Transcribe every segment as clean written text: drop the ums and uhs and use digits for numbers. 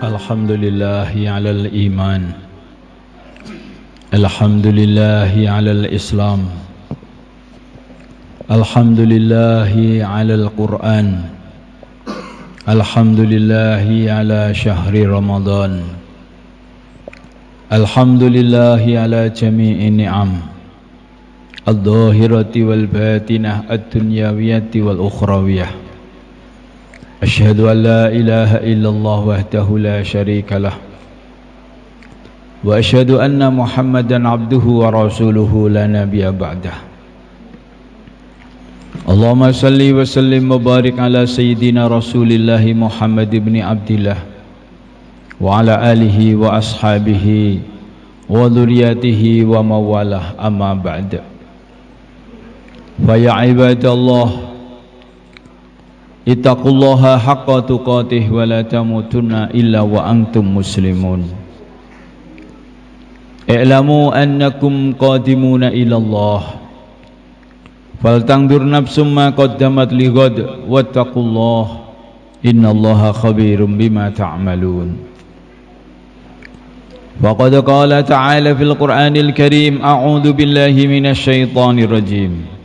Alhamdulillahi alal iman, alhamdulillahi alal islam, alhamdulillahi alal Quran, alhamdulillahi ala syahri Ramadan, alhamdulillahi ala jami'i ni'am al-dhahirati wal batinah ad-dunyawiyati wal ukhrawiyah. Asyhadu an la ilaha illallah wahdahu la syarika lah wa asyhadu anna Muhammadan abduhu wa rasuluhu la nabiyya ba'dah. Allahumma salli wa sallim wa barik ala sayyidina Rasulillah Muhammad ibn Abdillah wa ala alihi wa ashabihi wa dhurriyyatihi wa mawalah, amma ba'd. Fa ya ibadallah, ittaqullaha haqqa tuqatih wa la tamutunna illa wa antum muslimun. I'lamu annakum qadimuna ila Allah, faltanzur nafsum ma qaddamat lighad wattaqullaha innallaha khabirum bima ta'malun. Faqad qala ta'ala fil Qur'anil Karim, a'udzu billahi minasy syaithanir rajim.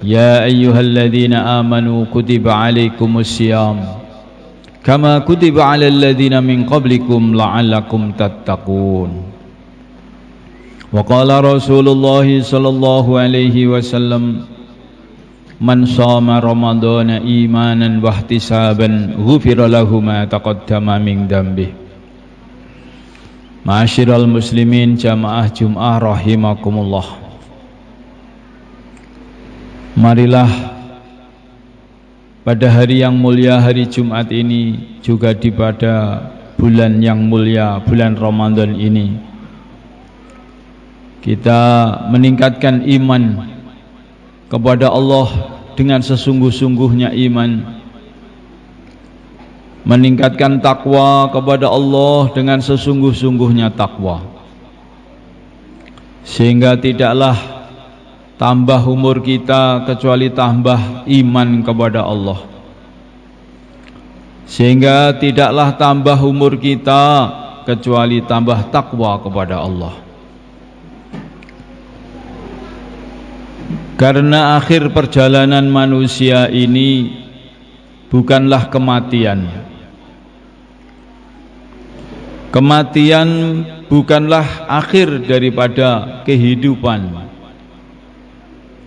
Ya ayyuhalladzina amanu kutiba alaikumus syiyam kama kutiba alal ladzina min qablikum la'allakum tattaqun. Wa qala Rasulullah sallallahu alaihi wasallam, man shama ramadhana imanan wa ihtisaban ghufira lahu ma taqaddama min dhanbihi. Ma'asyiral muslimin jamaah Jum'ah rahimakumullah. Marilah pada hari yang mulia, hari Jumat ini, juga di pada bulan yang mulia, bulan Ramadan ini, kita meningkatkan iman kepada Allah dengan sesungguh-sungguhnya iman, meningkatkan takwa kepada Allah dengan sesungguh-sungguhnya takwa, sehingga tidaklah tambah umur kita kecuali tambah iman kepada Allah, sehingga tidaklah tambah umur kita kecuali tambah takwa kepada Allah. Karena akhir perjalanan manusia ini bukanlah kematian. Kematian bukanlah akhir daripada kehidupan,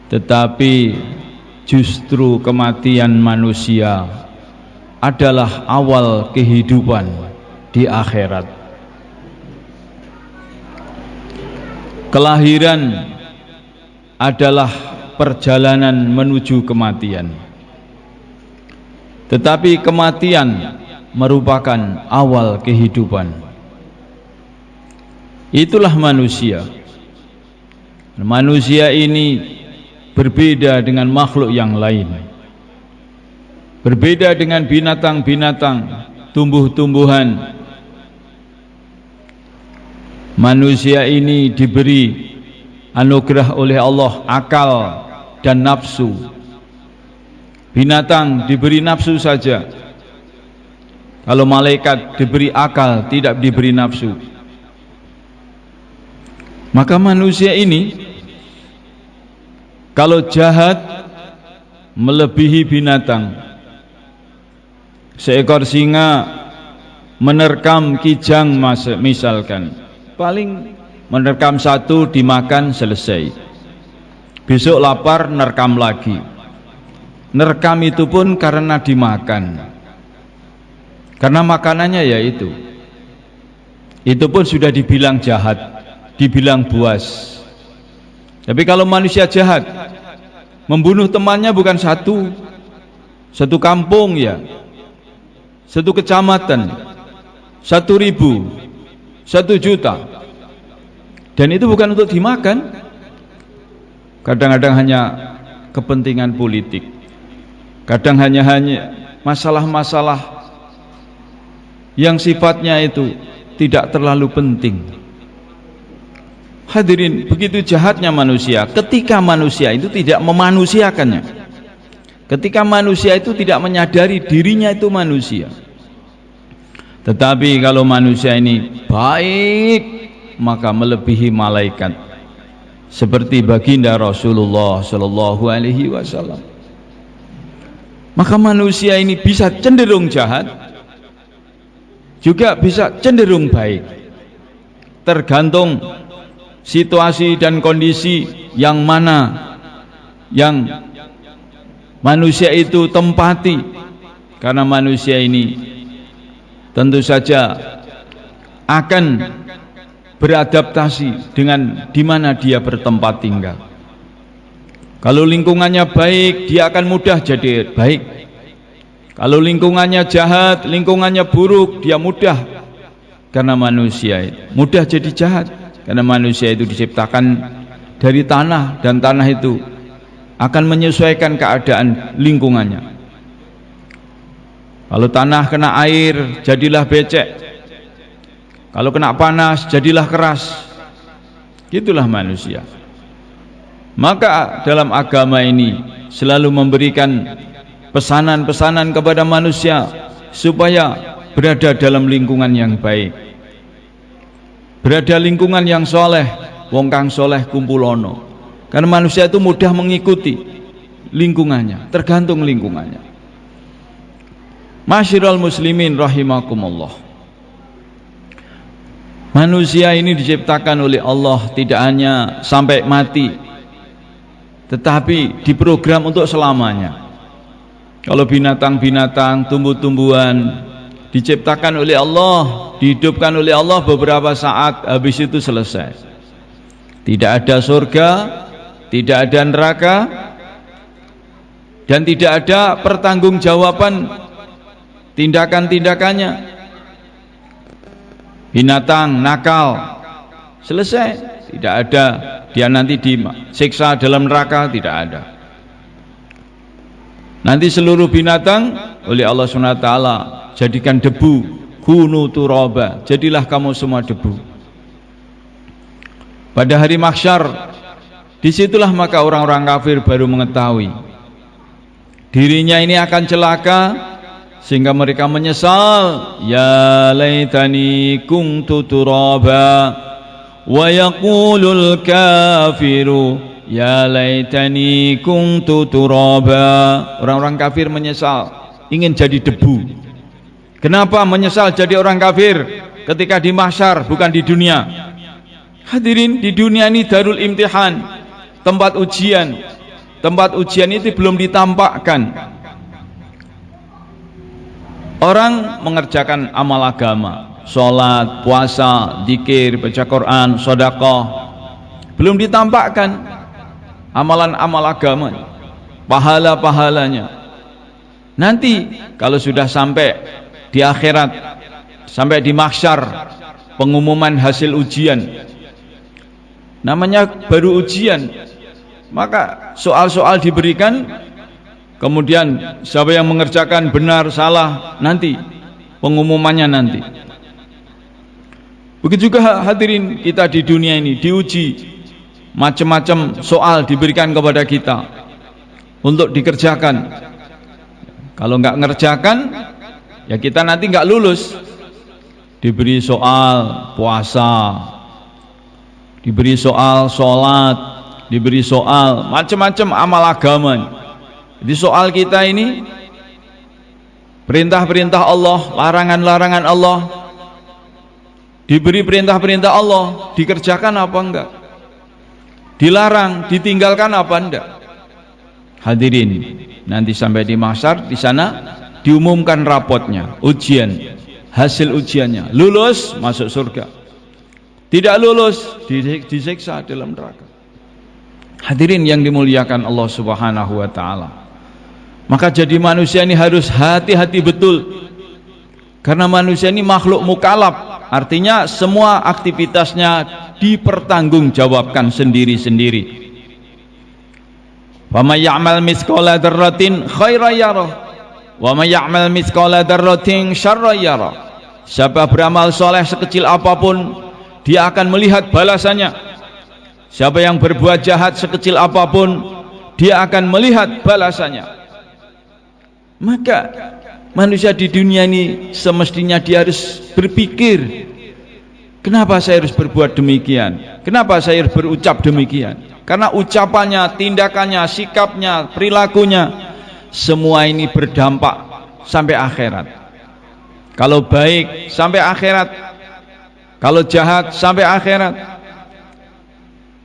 tetapi justru kematian manusia adalah awal kehidupan di akhirat. Kelahiran adalah perjalanan menuju kematian, tetapi kematian merupakan awal kehidupan. Itulah manusia. Manusia ini berbeda dengan makhluk yang lain, berbeda dengan binatang-binatang, tumbuh-tumbuhan. Manusia ini diberi anugerah oleh Allah akal dan nafsu. Binatang diberi nafsu saja, kalau malaikat diberi akal, tidak diberi nafsu. Maka manusia ini kalau jahat melebihi binatang. Seekor singa menerkam kijang misalkan, paling menerkam satu, dimakan, selesai. Besok lapar, nerkam lagi. Nerkam itu pun karena dimakan, karena makanannya ya itu. Itu pun sudah dibilang jahat, dibilang buas. Tapi kalau manusia jahat, membunuh temannya bukan satu kampung ya, satu kecamatan, 1.000, 1.000.000, dan itu bukan untuk dimakan. Kadang-kadang hanya kepentingan politik, kadang hanya masalah-masalah yang sifatnya itu tidak terlalu penting. Hadirin, begitu jahatnya manusia ketika manusia itu tidak memanusiakannya, ketika manusia itu tidak menyadari dirinya itu manusia. Tetapi kalau manusia ini baik, maka melebihi malaikat, seperti baginda Rasulullah Shallallahu Alaihi Wasallam. Maka manusia ini bisa cenderung jahat, juga bisa cenderung baik, tergantung situasi dan kondisi yang mana yang manusia itu tempati. Karena manusia ini tentu saja akan beradaptasi dengan di mana dia bertempat tinggal. Kalau lingkungannya baik, dia akan mudah jadi baik. Kalau lingkungannya jahat, lingkungannya buruk, dia mudah, karena manusia itu mudah jadi jahat. Karena manusia itu diciptakan dari tanah, dan tanah itu akan menyesuaikan keadaan lingkungannya. Kalau tanah kena air, jadilah becek. Kalau kena panas, jadilah keras. Itulah manusia. Maka dalam agama ini selalu memberikan pesanan-pesanan kepada manusia supaya berada dalam lingkungan yang baik, berada lingkungan yang soleh. Wong kang soleh kumpulono. Karena manusia itu mudah mengikuti lingkungannya, tergantung lingkungannya. Masyiral muslimin rahimakumullah. Manusia ini diciptakan oleh Allah tidak hanya sampai mati, tetapi diprogram untuk selamanya. Kalau binatang-binatang, tumbuh-tumbuhan diciptakan oleh Allah, dihidupkan oleh Allah beberapa saat, habis itu selesai. Tidak ada surga, tidak ada neraka, dan tidak ada pertanggungjawaban tindakan-tindakannya. Binatang nakal, selesai. Tidak ada dia nanti disiksa dalam neraka, tidak ada. Nanti seluruh binatang oleh Allah SWT jadikan debu, kunu turaba, jadilah kamu semua debu. Pada hari mahsyar, disitulah maka orang-orang kafir baru mengetahui dirinya ini akan celaka, sehingga mereka menyesal. Ya laitani kuntu turaba wa yaqulul kafiru ya laitani kuntu turaba. Orang-orang kafir menyesal, ingin jadi debu. Kenapa menyesal jadi orang kafir ketika di mahsyar, bukan di dunia? Hadirin, di dunia ini darul imtihan, tempat ujian. Tempat ujian itu belum ditampakkan. Orang mengerjakan amal agama, sholat, puasa, zikir, baca Quran, sedekah, belum ditampakkan amalan-amal agama, pahala-pahalanya. Nanti kalau sudah sampai di akhirat, sampai di mahsyar, pengumuman hasil ujian, namanya baru ujian, maka soal-soal diberikan. Kemudian siapa yang mengerjakan benar salah, nanti pengumumannya nanti. Begitu juga hadirin, kita di dunia ini diuji, macam-macam soal diberikan kepada kita untuk dikerjakan. Kalau nggak ngerjakan, ya kita nanti nggak lulus. Diberi soal puasa, diberi soal sholat, diberi soal macam-macam amal agama. Di soal kita ini perintah-perintah Allah, larangan-larangan Allah, diberi perintah-perintah Allah, dikerjakan apa enggak? Dilarang, ditinggalkan apa enggak? Hadirin, nanti sampai di mahsyar, di sana diumumkan rapotnya, ujian, hasil ujiannya. Lulus masuk surga, tidak lulus disiksa dalam neraka. Hadirin yang dimuliakan Allah Subhanahu wa taala. Maka jadi manusia ini harus hati-hati betul, karena manusia ini makhluk mukallaf, artinya semua aktivitasnya dipertanggungjawabkan sendiri-sendiri. Wa may ya'mal mithqala dzarratin khairan yarah wa may ya'mal mithqala dzarratin syarran yarah. Siapa beramal soleh sekecil apapun, dia akan melihat balasannya. Siapa yang berbuat jahat sekecil apapun, dia akan melihat balasannya. Maka manusia di dunia ini semestinya dia harus berpikir, kenapa saya harus berbuat demikian, kenapa saya harus berucap demikian. Karena ucapannya, tindakannya, sikapnya, perilakunya, semua ini berdampak sampai akhirat. Kalau baik sampai akhirat, kalau jahat sampai akhirat.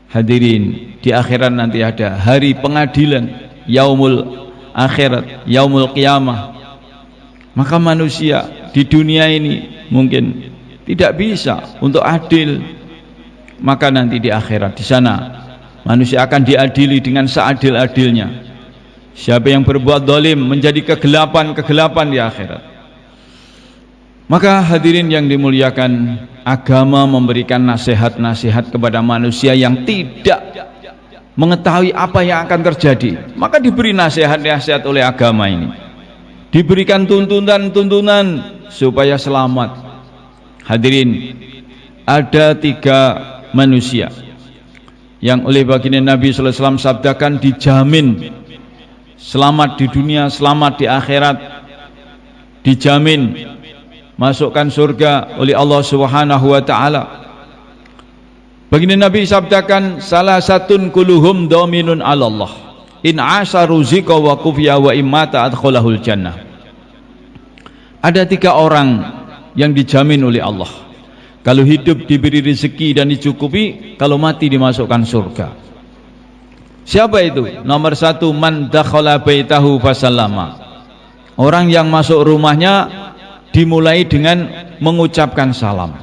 Hadirin, di akhirat nanti ada hari pengadilan, yaumul akhirat, yaumul qiyamah. Maka manusia di dunia ini mungkin tidak bisa untuk adil, maka nanti di akhirat, di sana manusia akan diadili dengan seadil-adilnya. Siapa yang berbuat zalim menjadi kegelapan di akhirat. Maka hadirin yang dimuliakan, agama memberikan nasihat-nasihat kepada manusia yang tidak mengetahui apa yang akan terjadi. Maka diberi nasihat-nasihat oleh agama ini, diberikan tuntunan-tuntunan supaya selamat. Hadirin, ada 3 manusia yang oleh baginda Nabi sallallahu alaihi wasallam sabdakan dijamin selamat di dunia, selamat di akhirat, dijamin masukkan surga oleh Allah Subhanahu wa taala. Baginda Nabi sabdakan, salah satun kuluhum dominun 'ala Allah. In 'asha ruzika wa kufiya wa imata adkhalahul jannah. Ada 3 orang yang dijamin oleh Allah. Kalau hidup diberi rezeki dan dicukupi, kalau mati dimasukkan surga. Siapa itu? Nomor 1, man dakhala baitahu fasallama. Orang yang masuk rumahnya dimulai dengan mengucapkan salam.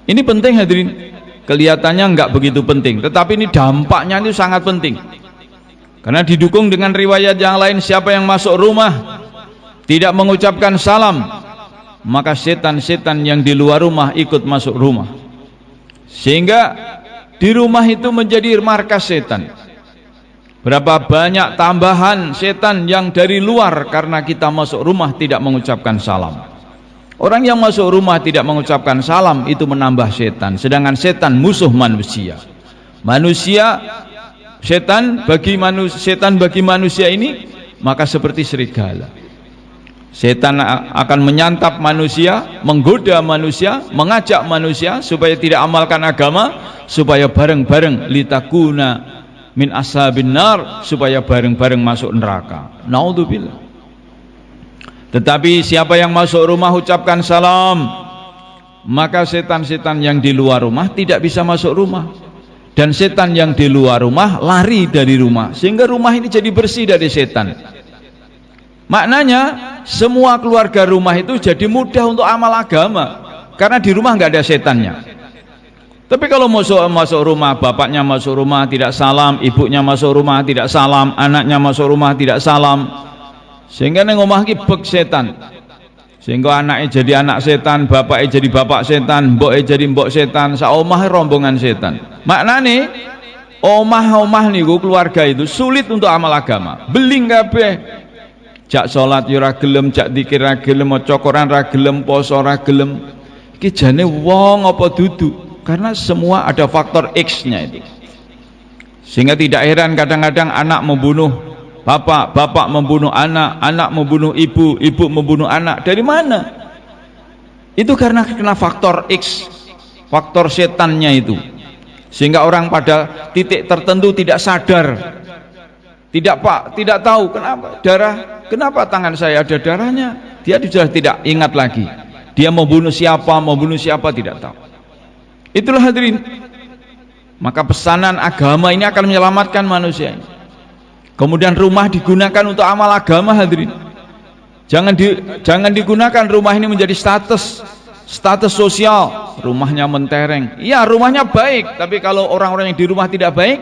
Ini penting hadirin. Kelihatannya enggak begitu penting, tetapi ini dampaknya itu sangat penting. Karena didukung dengan riwayat yang lain, siapa yang masuk rumah tidak mengucapkan salam, maka setan-setan yang di luar rumah ikut masuk rumah. Sehingga di rumah itu menjadi markas setan. Berapa banyak tambahan setan yang dari luar karena kita masuk rumah tidak mengucapkan salam. Orang yang masuk rumah tidak mengucapkan salam itu menambah setan, sedangkan setan musuh manusia. Setan bagi manusia ini maka seperti serigala. Setan akan menyantap manusia, menggoda manusia, mengajak manusia supaya tidak amalkan agama, supaya bareng-bareng litakuna min ashabin nar, supaya bareng-bareng masuk neraka. Naudzubillah. Tetapi siapa yang masuk rumah ucapkan salam, maka setan-setan yang di luar rumah tidak bisa masuk rumah, dan setan yang di luar rumah lari dari rumah, sehingga rumah ini jadi bersih dari setan. Maknanya semua keluarga rumah itu jadi mudah untuk amal agama, karena di rumah nggak ada setannya. Tapi kalau masuk rumah, bapaknya masuk rumah tidak salam, ibunya masuk rumah tidak salam, anaknya masuk rumah tidak salam, sehingga neng omah ki bek setan. Sehingga anaknya jadi anak setan, bapaknya jadi bapak setan, mboknya jadi mbok setan, saomah rombongan setan. Maknane omah-omah niku keluarga itu sulit untuk amal agama. Beling kabeh. Jak salat yo ora gelem, jak zikir ora gelem, maca Quran ora gelem, poso ora gelem. Iki jane wong apa dudu? Karena semua ada faktor X-nya itu. Sehingga tidak heran kadang-kadang anak membunuh bapak, bapak membunuh anak, anak membunuh ibu, ibu membunuh anak. Dari mana? Itu karena kena faktor X, faktor setannya itu. Sehingga orang pada titik tertentu tidak sadar, tidak tahu kenapa darah, kenapa tangan saya ada darahnya. Dia sudah tidak ingat lagi. Dia membunuh siapa tidak tahu. Itulah hadirin. Maka pesanan agama ini akan menyelamatkan manusia ini. Kemudian rumah digunakan untuk amal agama hadirin. Jangan digunakan rumah ini menjadi status sosial. Rumahnya mentereng. Iya, rumahnya baik, tapi kalau orang-orang yang di rumah tidak baik,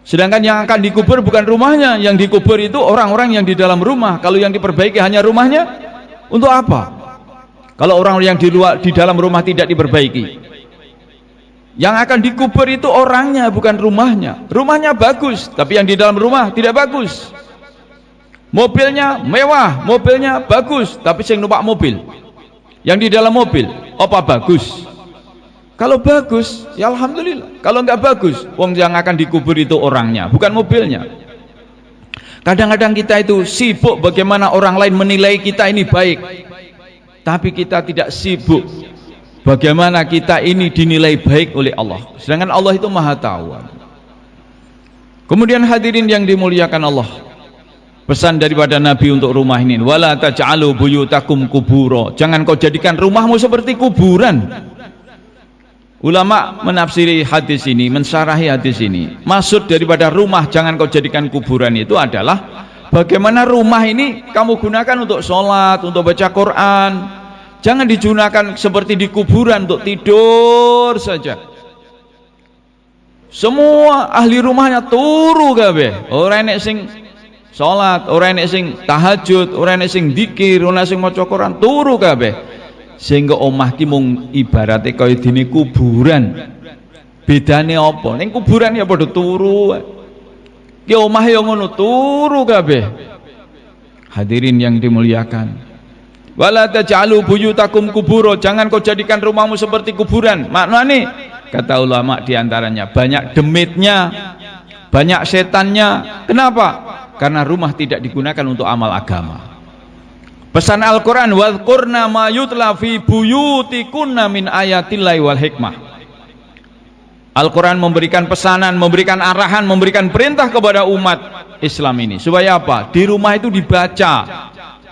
sedangkan yang akan dikubur bukan rumahnya, yang dikubur itu orang-orang yang di dalam rumah. Kalau yang diperbaiki hanya rumahnya, untuk apa? Kalau orang yang di dalam rumah tidak diperbaiki, yang akan dikubur itu orangnya bukan rumahnya. Rumahnya bagus, tapi yang di dalam rumah tidak bagus. Mobilnya mewah, mobilnya bagus, tapi yang numpak mobil, yang di dalam mobil apa bagus? Kalau bagus, ya alhamdulillah. Kalau enggak bagus, wong yang akan dikubur itu orangnya, bukan mobilnya. Kadang-kadang kita itu sibuk bagaimana orang lain menilai kita ini baik, tapi kita tidak sibuk bagaimana kita ini dinilai baik oleh Allah. Sedangkan Allah itu maha tahu. Kemudian hadirin yang dimuliakan Allah, pesan daripada Nabi untuk rumah ini, wala taj'alu buyutakum kubura, jangan kau jadikan rumahmu seperti kuburan. Ulama menafsiri hadis ini, mensyarahi hadis ini, maksud daripada rumah jangan kau jadikan kuburan itu adalah bagaimana rumah ini kamu gunakan untuk sholat, untuk baca Quran. Jangan digunakan seperti di kuburan untuk tidur saja. Semua ahli rumahnya turu kabeh, ora enek sing sholat, ora enek sing tahajud, ora enek sing dzikir, ora sing maca Quran, turu kabeh. Sehingga omah ki mung ibarate kaya dene kuburan. Bedane apa? Ning kuburan ya padha turu. Ki omah ya ngono turu kabeh. Hadirin yang dimuliakan. Wala taj'alu buyutakum kubura, jangan kau jadikan rumahmu seperti kuburan. Maknane kata ulama diantaranya banyak demitnya, banyak setannya. Kenapa? Karena rumah tidak digunakan untuk amal agama. Pesan Al-Quran, wadhkurna ma yutla fi buyutikunna min ayatillahi wal hikmah. Al-Quran memberikan pesanan, memberikan arahan, memberikan perintah kepada umat Islam ini. Supaya apa? Di rumah itu dibaca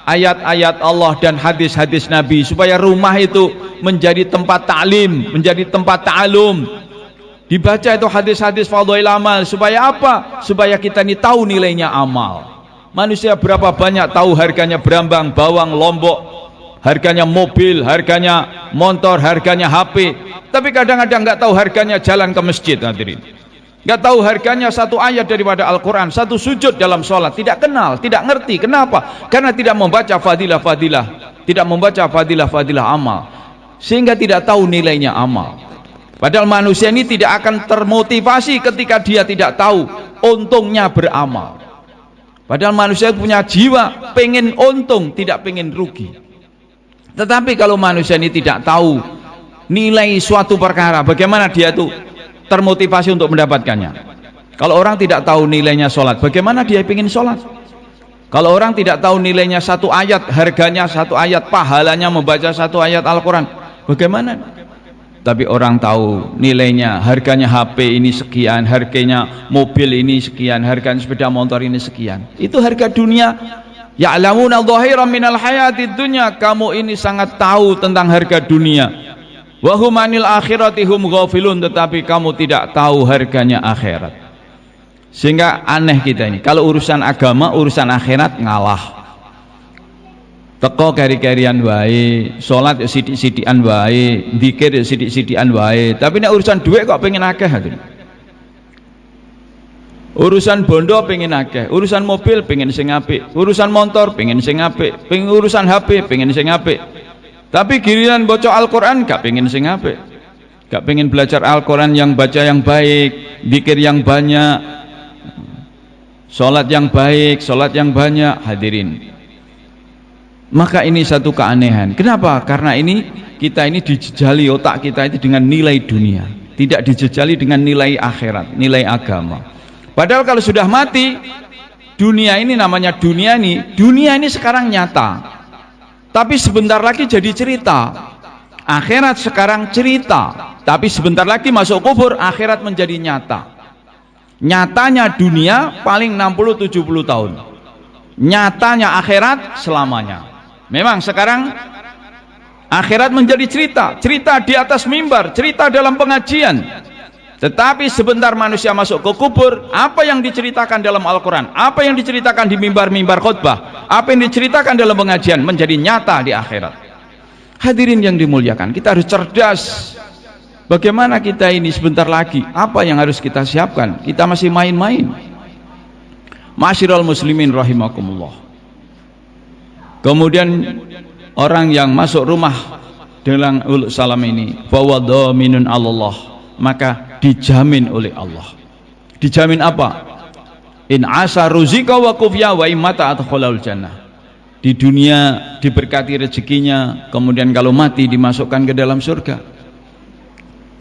ayat-ayat Allah dan hadis-hadis Nabi. Supaya rumah itu menjadi tempat ta'lim, menjadi tempat ta'alum. Dibaca itu hadis-hadis fadhail amal. Supaya apa? Supaya kita ini tahu nilainya amal. Manusia berapa banyak tahu harganya berambang, bawang, lombok, harganya mobil, harganya motor, harganya HP, tapi kadang-kadang nggak tahu harganya jalan ke masjid. Hadirin, nggak tahu harganya satu ayat daripada Al-Quran, satu sujud dalam sholat, tidak kenal, tidak ngerti. Kenapa? Karena tidak membaca fadilah-fadilah, tidak membaca fadilah-fadilah amal, sehingga tidak tahu nilainya amal. Padahal manusia ini tidak akan termotivasi ketika dia tidak tahu untungnya beramal. Padahal manusia punya jiwa pengen untung, tidak pengen rugi. Tetapi kalau manusia ini tidak tahu nilai suatu perkara, bagaimana dia itu termotivasi untuk mendapatkannya? Kalau orang tidak tahu nilainya sholat, bagaimana dia pengen sholat? Kalau orang tidak tahu nilainya satu ayat, harganya satu ayat, pahalanya membaca satu ayat Al-Quran, bagaimana? Tapi orang tahu nilainya, harganya HP ini sekian, harganya mobil ini sekian, harganya sepeda motor ini sekian. Itu harga dunia. Ya'lamuna dhahiran minal hayatid dunya, kamu ini sangat tahu tentang harga dunia. Wa hum anil akhirati hum ghafilun, tetapi kamu tidak tahu harganya akhirat. Sehingga aneh kita ini, kalau urusan agama, urusan akhirat ngalah. Teko kari-karian wae, sholat ya sidik-sidikan wae, dzikir ya sidik-sidikan wae. Tapi nek urusan duit kok pengen akeh hadirin. Urusan bondo pengen akeh, urusan mobil pengen sing apik, urusan motor pengen sing apik, urusan HP pengen sing apik. Tapi giliran baca Al-Quran gak pengen sing apik. Gak pengen belajar Al-Quran yang baca yang baik, dzikir yang banyak, sholat yang baik, sholat yang banyak. Hadirin, maka ini satu keanehan. Kenapa? Karena ini kita ini dijejali otak kita itu dengan nilai dunia, tidak dijejali dengan nilai akhirat, nilai agama. Padahal kalau sudah mati, dunia ini namanya dunia ini sekarang nyata, tapi sebentar lagi jadi cerita. Akhirat sekarang cerita, tapi sebentar lagi masuk kubur, akhirat menjadi nyata. Nyatanya dunia paling 60-70 tahun, nyatanya akhirat selamanya. Memang sekarang akhirat menjadi cerita, cerita di atas mimbar, cerita dalam pengajian. Tetapi sebentar manusia masuk ke kubur, apa yang diceritakan dalam Al-Quran, apa yang diceritakan di mimbar-mimbar khutbah, apa yang diceritakan dalam pengajian menjadi nyata di akhirat. Hadirin yang dimuliakan, kita harus cerdas. Bagaimana kita ini sebentar lagi, apa yang harus kita siapkan? Kita masih main-main. Ma'asyiral muslimin rahimakumullah. Kemudian orang yang masuk rumah dengan ulul salam ini, bahwa dhaminun Allah, maka dijamin oleh Allah. Dijamin apa? In asa ruzika wa kufiya wa imata adkhulul jannah. Di dunia diberkati rezekinya, kemudian kalau mati dimasukkan ke dalam surga.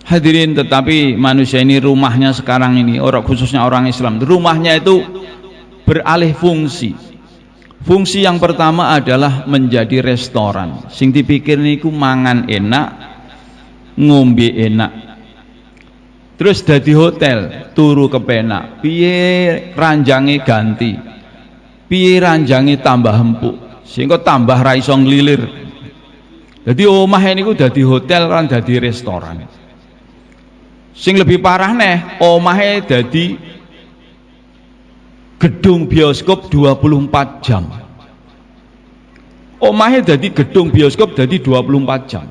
Hadirin, tetapi manusia ini rumahnya sekarang ini, orang khususnya orang Islam, rumahnya itu beralih fungsi. Fungsi yang pertama adalah menjadi restoran. Sing dipikir niku mangan enak, ngombe enak. Terus dadi hotel, turu kepenak. Piye ranjange ganti? Piye ranjange tambah empuk? Sehingga tambah ra iso nglilir. Jadi omah niku dadi hotel lan dadi restoran. Sing lebih parah neh, omahe dadi gedung bioskop 24 jam. Omahe dadi gedung bioskop dadi 24 jam.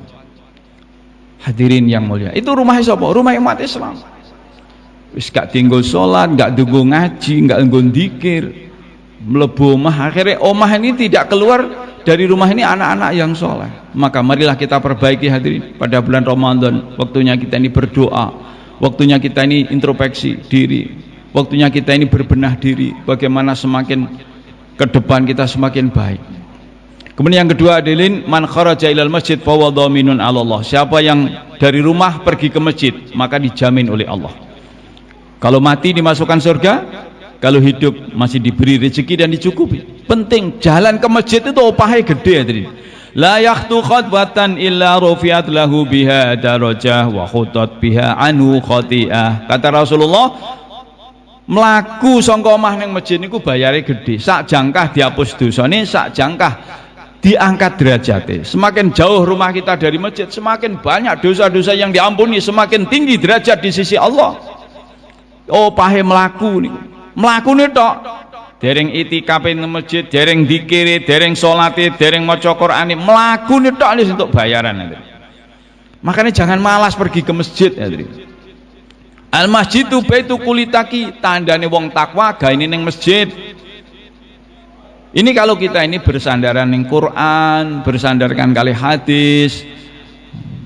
Hadirin yang mulia, itu rumah sapa? Rumah umat Islam. Wis gak tinggal salat, gak tunggu ngaji, gak tunggu dzikir, mlebu omah. Akhirnya omah ini tidak keluar dari rumah ini anak-anak yang soleh. Maka marilah kita perbaiki hadirin pada bulan Ramadan. Waktunya kita ini berdoa, waktunya kita ini introspeksi diri, waktunya kita ini berbenah diri, bagaimana semakin ke depan kita semakin baik. Kemudian yang kedua adalah man kharaja ilal masjid fa huwa dhaminun 'ala Allah. Siapa yang dari rumah pergi ke masjid, maka dijamin oleh Allah. Kalau mati dimasukkan surga, kalau hidup masih diberi rezeki dan dicukupi. Penting jalan ke masjid itu upahnya gede hadirin. La yakhtu khutbatan illa rufi'at lahu biha darajah wa khutat biha anhu khati'ah. Kata Rasulullah, mlaku saka omah ning masjid niku bayare gede. Sak jangkah dihapus dosane, sak jangkah diangkat derajatnya. Semakin jauh rumah kita dari masjid, semakin banyak dosa-dosa yang diampuni, semakin tinggi derajat di sisi Allah. Oh pahe melaku niku. Mlakune tok. Dereng itikaf ning masjid, dereng dzikir, dereng salate, dereng maca Qur'ane, mlakune tok wis entuk bayaran. Makanya jangan malas pergi ke masjid ya. Al masjidu baitu kulitaki, tandane wong takwa gaene ning masjid. Ini kalau kita ini bersandaran ning Quran, bersandarkan kali hadis,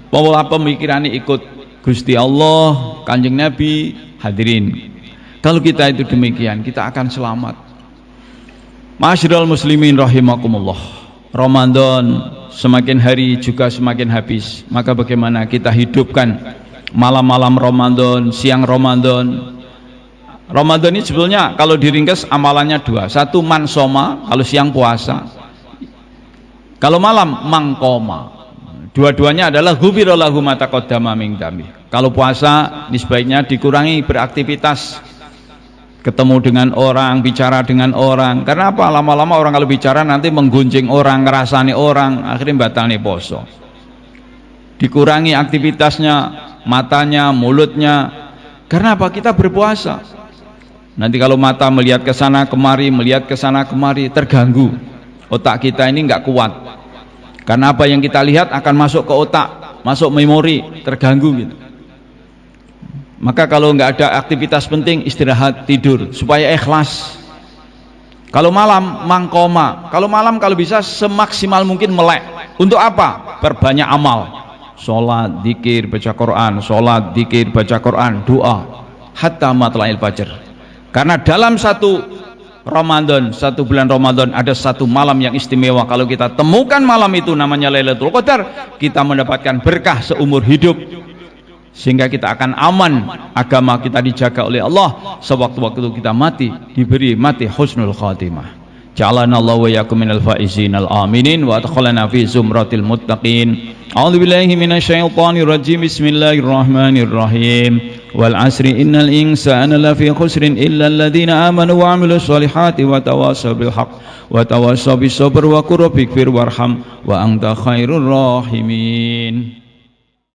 pola pemikiran ikut Gusti Allah, Kanjeng Nabi, hadirin. Kalau kita itu demikian, kita akan selamat. Ma'asyiral muslimin rahimakumullah. Ramadan semakin hari juga semakin habis. Maka bagaimana kita hidupkan malam-malam Ramadan, siang Ramadan. Ramadan ini sebetulnya kalau diringkas amalannya dua. Satu mansoma, kalau siang puasa. Kalau malam mangkoma. Dua-duanya adalah ghufira lahu ma taqaddama min dzambi. Kalau puasa sebaiknya dikurangi beraktivitas, ketemu dengan orang, bicara dengan orang. Karena apa? Lama-lama orang kalau bicara nanti menggunjing orang, ngerasani orang, akhirnya batalnya poso. Dikurangi aktivitasnya, matanya, mulutnya. Karena apa? Kita berpuasa. Nanti kalau mata melihat ke sana kemari, melihat ke sana kemari, terganggu. Otak kita ini nggak kuat. Karena apa yang kita lihat akan masuk ke otak, masuk memori, terganggu gitu. Maka kalau nggak ada aktivitas penting, istirahat, tidur supaya ikhlas. Kalau malam mangkoma, kalau malam kalau bisa semaksimal mungkin melek. Untuk apa? Perbanyak amal. Sholat, dzikir, baca Quran, sholat, dzikir, baca Quran, doa, hatta matla'il fajr. Karena dalam satu Ramadan, satu bulan Ramadan ada satu malam yang istimewa. Kalau kita temukan malam itu namanya Lailatul Qadar, kita mendapatkan berkah seumur hidup. Sehingga kita akan aman, agama kita dijaga oleh Allah. Sewaktu-waktu kita mati, diberi mati husnul khatimah. Ja'alana Allah wa yakum minal faizin al-aminin wa adkhalana fi zumratil muttaqin. A'udzubillahi minasyaitonir rajim. Bismillahirrahmanirrahim. Wal asri innal insana lafi khusrin illa alladhina amanu wa 'amilus solihati wa tawassaw bil haqq wa tawassaw bis sabr wa qur rabbikfir warham wa anta khairur rahimin.